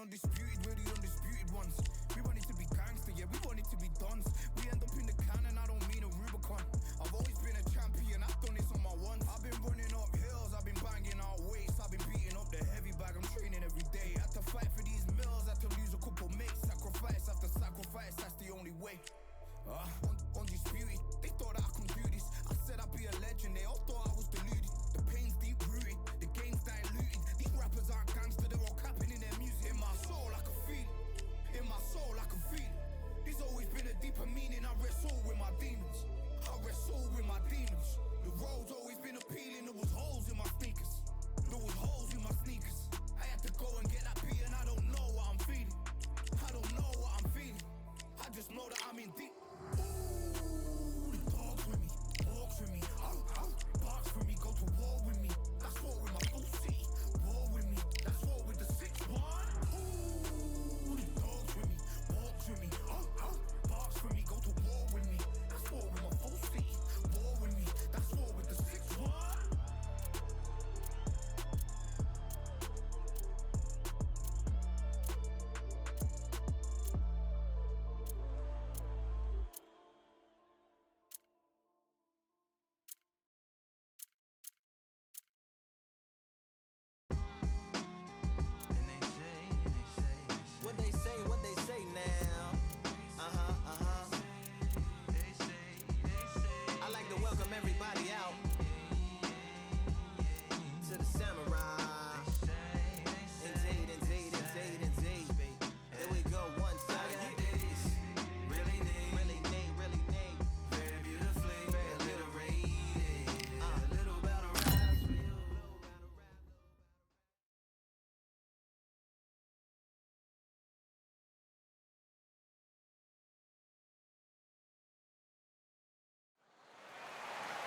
undisputed, we're the undisputed ones. We wanted to be gangster, yeah, we wanted to be dons. We end up in the can and I don't mean a Rubicon. I've always been a champion, I've done this on my ones. I've been running up hills, I've been banging out weights. I've been beating up the heavy bag, I'm training every day. Had to fight for these mills, had to lose a couple mates. Sacrifice after sacrifice, that's the only way. Undisputed, they thought that I could do this. I said I'd be a legend, they all thought I was deluded. The pain's deep rooted, the game's diluted. These rappers aren't gangster, they're all capping in their music. In my soul I can feel it, in my soul I can feel it. There's always been a deeper meaning, I wrestle with my demons. I wrestle with my demons. The road's always been appealing, there was holes in my sneakers. There was holes in my sneakers. I had to go and get that beat and I don't know what I'm feeling. I don't know what I'm feeling. I just know that I'm in deep. Ooh, the dogs with me, walks with me, barks with me, go to war with me. That's war with my full city, war with me. That's war with the 6-1. Ooh, the dogs with me, walks with me, barks with me, go to war with me. That's war with my full city, war with me. That's war with the 6-1. What they say now. I like to welcome everybody out to the samurai. Indeed. Here we go, one time. Really neat. Very beautifully, very alliterated. A little battle raps for you.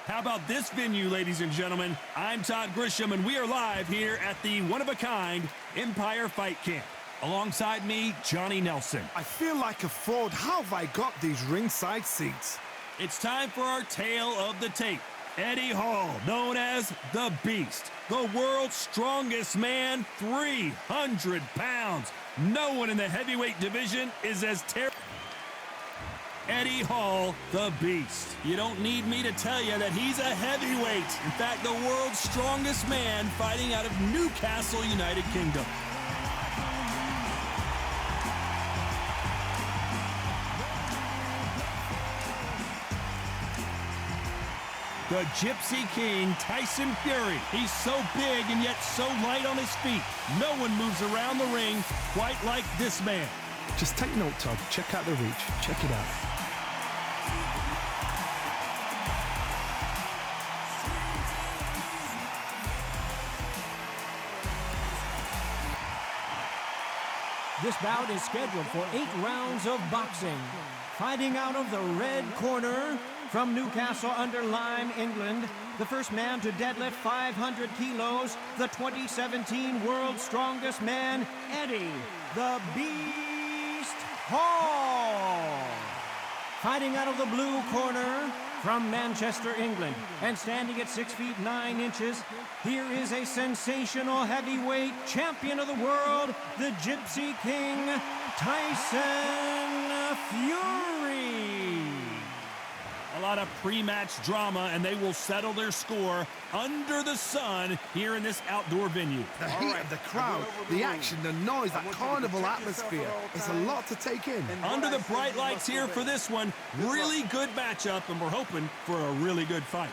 How about this venue, ladies and gentlemen? I'm Todd Grisham, and we are live here at the one-of-a-kind Empire Fight Camp. Alongside me, Johnny Nelson. I feel like a fraud. How have I got these ringside seats? It's time for our tale of the tape. Eddie Hall, known as the Beast, the world's strongest man, 300 pounds. No one in the heavyweight division is as terrible. Eddie Hall, the Beast. You don't need me to tell you that he's a heavyweight. In fact, the world's strongest man fighting out of Newcastle, United Kingdom. The Gypsy King, Tyson Fury. He's so big and yet so light on his feet. No one moves around the ring quite like this man. Just take note, Todd. Check out the reach. Check it out. This bout is scheduled for 8 rounds of boxing. Fighting out of the red corner from Newcastle under Lyme, England, the first man to deadlift 500 kilos, the 2017 World's Strongest Man, Eddie the Beast Hall. Fighting out of the blue corner from Manchester, England, and standing at 6 feet 9 inches, here is a sensational heavyweight champion of the world, the Gypsy King, Tyson Fury. A lot of pre-match drama, and they will settle their score under the sun here in this outdoor venue. The heat of the crowd, the action, the noise, that carnival atmosphere. It's a lot to take in. Under the bright lights here for this one, really good matchup, and we're hoping for a really good fight.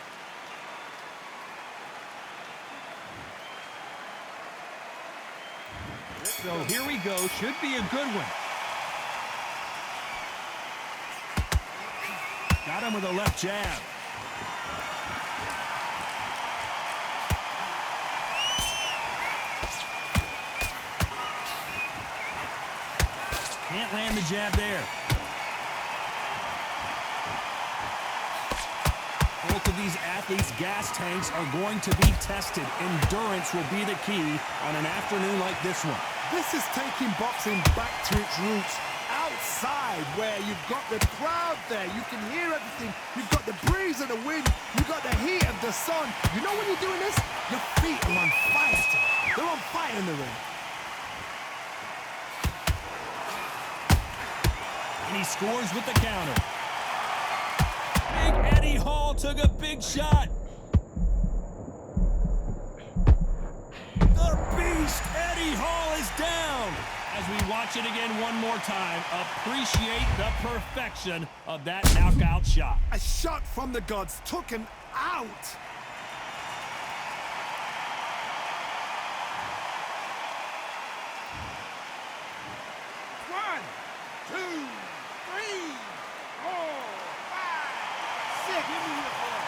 So here we go, should be a good one. Got him with a left jab. Can't land the jab there. Both of these athletes' gas tanks are going to be tested. Endurance will be the key on an afternoon like this one. This is taking boxing back to its roots. Outside, where you've got the crowd there, you can hear everything, you've got the breeze of the wind, you've got the heat of the sun. You know when you're doing this, your feet are on fire. They're on fire in the ring. And he scores with the counter. Big Eddie Hall took a big shot. The Beast, Eddie Hall, is down. As we watch it again one more time, appreciate the perfection of that knockout shot. A shot from the gods took him out. One, two, three, 4, 5, 6. Give me the ball.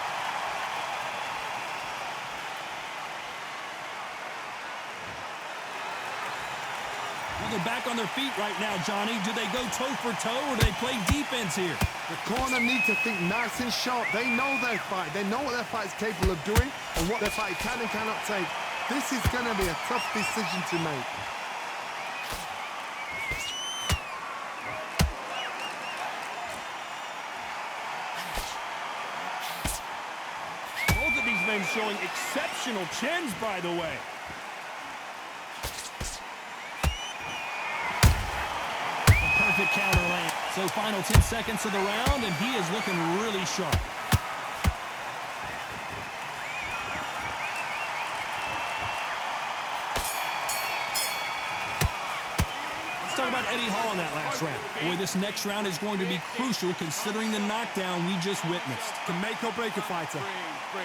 Well, they're back on their feet right now, Johnny. Do they go toe for toe or do they play defense here? The corner need to think nice and sharp. They know their fight. They know what their fight is capable of doing and what their fight can and cannot take. This is going to be a tough decision to make. Both of these men showing exceptional chins, by the way. Perfect counter land. So final 10 seconds of the round, and he is looking really sharp. Let's talk about Eddie Hall in that last round. Boy, this next round is going to be crucial considering the knockdown we just witnessed. Can make or break a fighter. Breathe.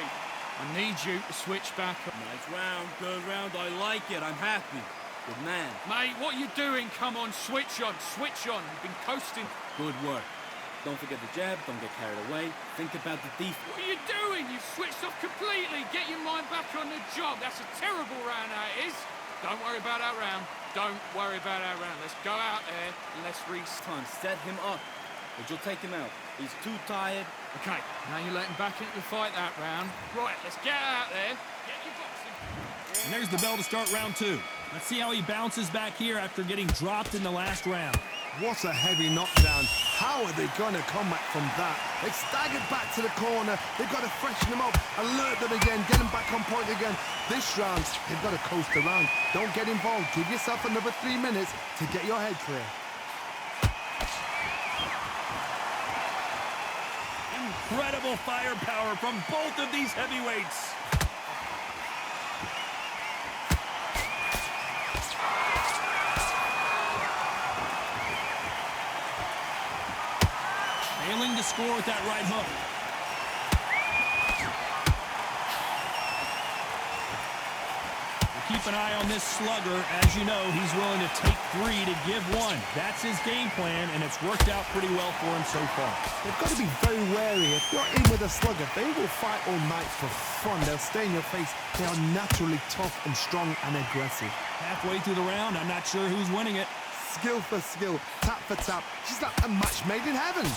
I need you to switch back up. Nice round, good round. I like it. I'm happy. Good man. Mate, what are you doing? Come on, switch on, switch on. You've been coasting. Good work. Don't forget the jab. Don't get carried away. Think about the defense. What are you doing? You've switched off completely. Get your mind back on the job. That's a terrible round, that is. Don't worry about that round. Don't worry about that round. Let's go out there and let's Time, set him up. But you'll take him out. He's too tired. Okay, now you're letting back into the fight that round. Right, let's get out there. Get your boxing. And there's the bell to start round two. Let's see how he bounces back here after getting dropped in the last round. What a heavy knockdown. How are they going to come back from that? They staggered back to the corner. They've got to freshen them up, alert them again, get them back on point again. This round, they've got to coast around. Don't get involved. Give yourself another 3 minutes to get your head clear. Incredible firepower from both of these heavyweights. Failing to score with that right hook. We'll keep an eye on this slugger. As you know, he's willing to take 3 to give 1. That's his game plan, and it's worked out pretty well for him so far. They've got to be very wary. If you're in with a slugger, they will fight all night for fun. They'll stay in your face. They are naturally tough and strong and aggressive. Halfway through the round, I'm not sure who's winning it. Skill for skill, tap for tap. Just like a match made in heaven.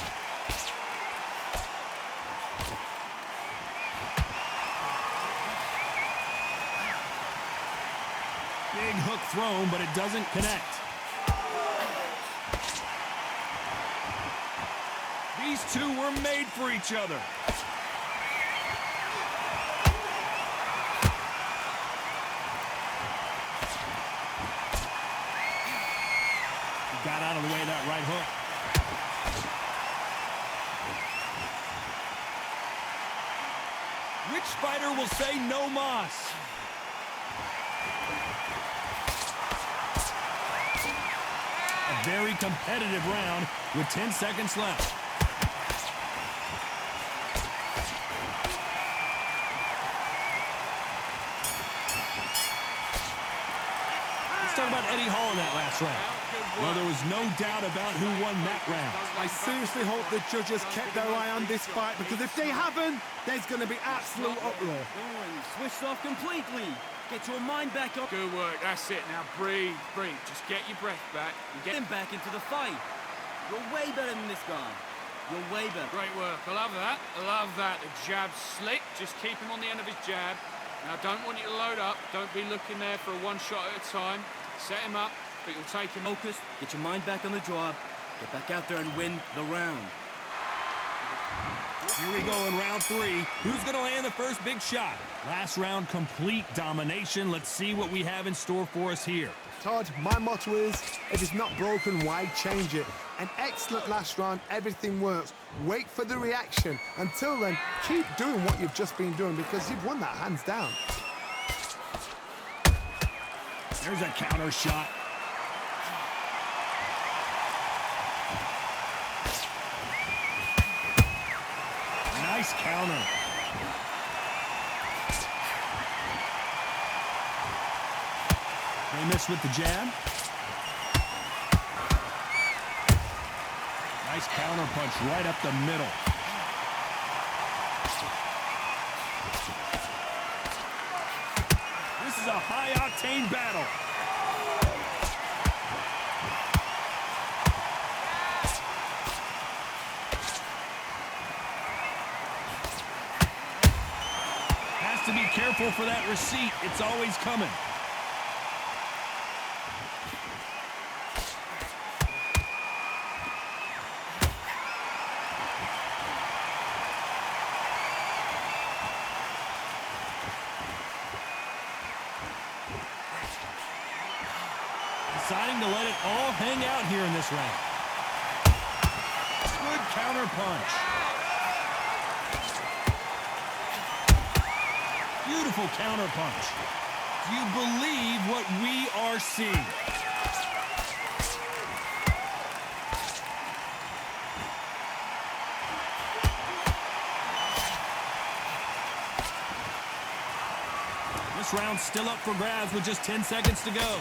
Big hook thrown, but it doesn't connect. These two were made for each other. He got out of the way of that right hook. Which fighter will say no mas? A very competitive round with 10 seconds left. Let's talk about Eddie Hall in that last round. Well, there was no doubt about who won that round. I seriously hope the judges kept their eye on this fight, because if they haven't, there's going to be absolute uproar. Switched off completely. Get your mind back up. Good work, that's it. Now breathe, breathe. Just get your breath back. And Get him back into the fight. You're way better than this guy. You're way better. Great work. I love that. I love that. The jab's slick. Just keep him on the end of his jab. Now, I don't want you to load up. Don't be looking there for a one shot at a time. Set him up, but you'll take him. Focus. Get your mind back on the job. Get back out there and win the round. Here we go in round 3. Who's going to land the first big shot? Last round, complete domination. Let's see what we have in store for us here. Todd, my motto is, if it's not broken, why change it? An excellent last round, everything works. Wait for the reaction. Until then, keep doing what you've just been doing because you've won that hands down. There's a counter shot. Nice counter. They miss with the jab. Nice counter punch right up the middle. This is a high-octane battle. Has to be careful for that receipt. It's always coming. Deciding to let it all hang out here in this round. Good counter punch. Beautiful counter punch. Do you believe what we are seeing? This round's still up for grabs with just 10 seconds to go.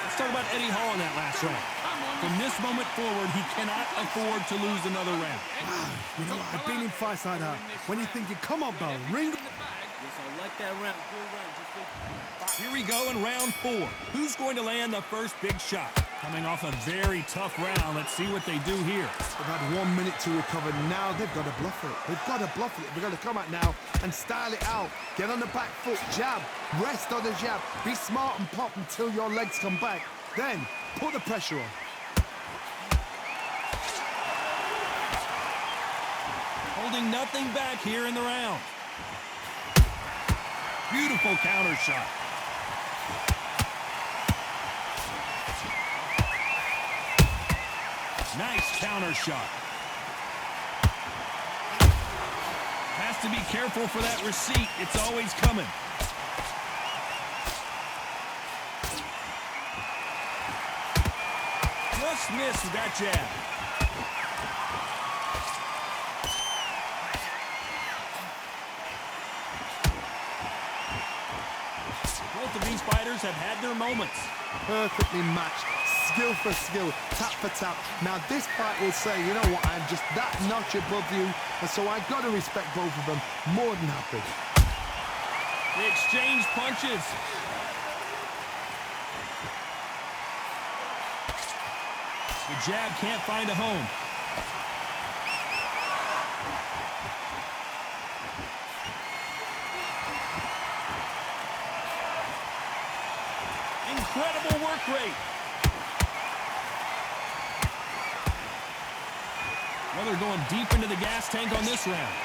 Let's talk about Eddie Hall in that last round. From this moment forward, he cannot afford to lose another round. You know, I've been in fights like that. When you're thinking, come on, Bell, ring. Yes, I like that round. Good round. Just Here we go in round 4. Who's going to land the first big shot? Coming off a very tough round. Let's see what they do here. They've had 1 minute to recover. Now they've got to bluff it. They've got to bluff it. They've got to come out now and style it out. Get on the back foot, jab, rest on the jab. Be smart and pop until your legs come back. Then put the pressure on. Holding nothing back here in the round. Beautiful counter shot. Nice counter shot. Has to be careful for that receipt. It's always coming. Just missed with that jab. Both of these fighters have had their moments. Perfectly matched, skill for skill, tap for tap. Now this fight will say, you know what, I'm just that notch above you, and so I got to respect both of them. More than happy. They exchange punches. The jab can't find a home. Incredible work rate. Well, they're going deep into the gas tank on this round.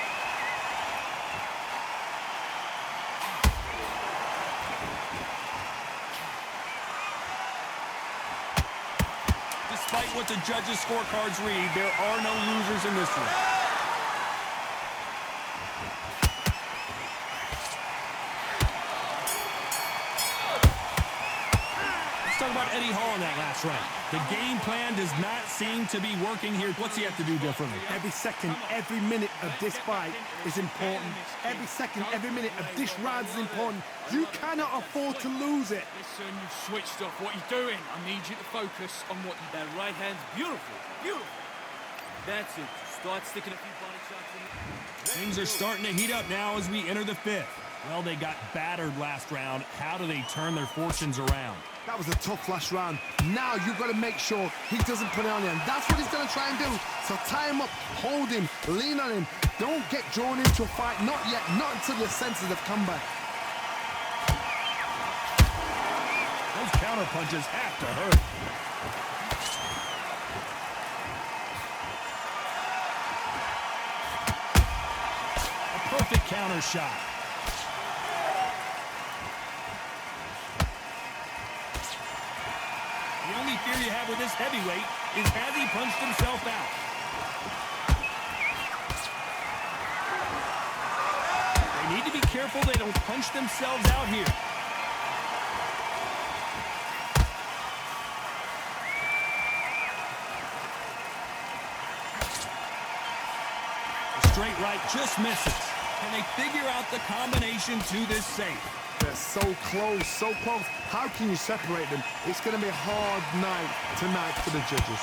Despite what the judges' scorecards read, there are no losers in this one. Let's talk about Eddie Hall in that last round. The game plan does not seem to be working here. What's he have to do differently? Every second, every minute of this fight is important. Every second, every minute of this round is important. You cannot afford to lose it. Listen, you've switched off. What are you doing? I need you to focus on what you... that right hand's beautiful. Beautiful. That's it. Start sticking a few body shots in. Things are starting to heat up now as we enter the 5th. Well, they got battered last round. How do they turn their fortunes around? That was a tough last round. Now you've got to make sure he doesn't put it on you, and that's what he's going to try and do. So tie him up, hold him, lean on him. Don't get drawn into a fight. Not yet. Not until your senses have come back. Those counter punches have to hurt. perfect counter shot. The only fear you have with this heavyweight is has he punched himself out? They need to be careful they don't punch themselves out here. The straight right just misses. Can they figure out the combination to this safe? They're so close, so close. How can you separate them? It's going to be a hard night tonight for the judges.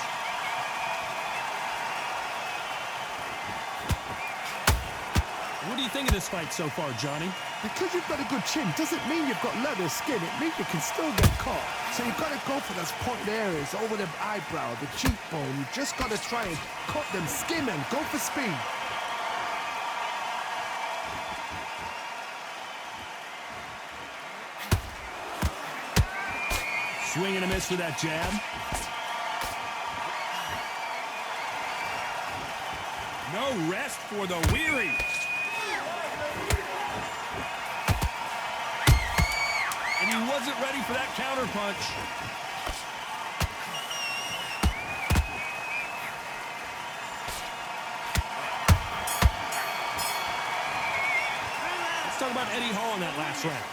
What do you think of this fight so far, Johnny? Because you've got a good chin doesn't mean you've got leather skin. It means you can still get caught. So you've got to go for those pointed areas over the eyebrow, the cheekbone. You've just got to try and cut them, skim them, go for speed. Swing and a miss for that jab. No rest for the weary. And he wasn't ready for that counter punch. Let's talk about Eddie Hall in that last round.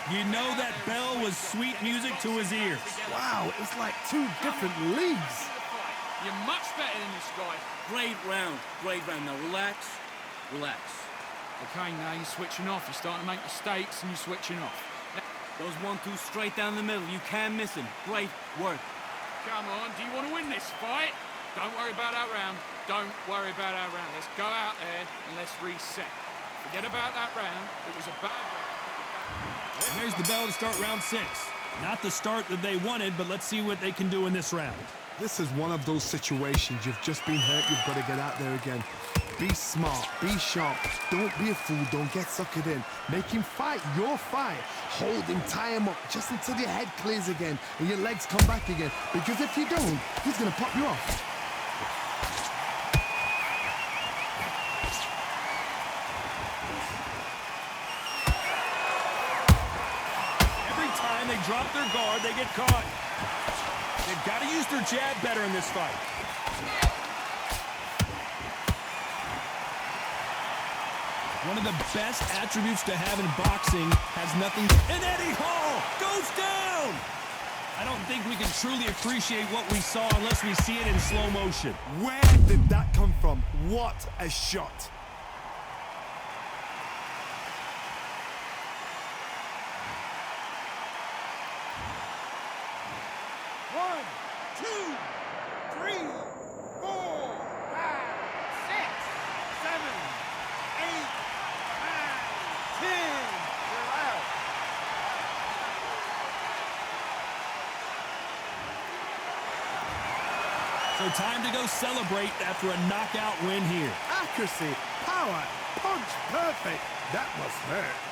You know that bell was sweet music to his ears. Wow, it's like two different leagues. You're much better than this guy. Great round. Great round. Now relax. Relax. Okay, now you're switching off. You're starting to make mistakes and you're switching off. Those 1-2 straight down the middle. You can't miss him. Great work. Come on, do you want to win this fight? Don't worry about that round. Don't worry about our round. Let's go out there and let's reset. Forget about that round. It was a bad round. And there's the bell to start round 6. Not the start that they wanted, but let's see what they can do in this round. This is one of those situations. You've just been hurt. You've got to get out there again. Be smart. Be sharp. Don't be a fool. Don't get suckered in. Make him fight your fight. Hold him, tie him up just until your head clears again and your legs come back again. Because if you don't, he's going to pop you off. They drop their guard, they get caught. They've got to use their jab better in this fight. One of the best attributes to have in boxing has nothing. And Eddie Hall goes down! I don't think we can truly appreciate what we saw unless we see it in slow motion. Where did that come from? What a shot. So time to go celebrate after a knockout win here. Accuracy, power, punch, perfect. That must hurt.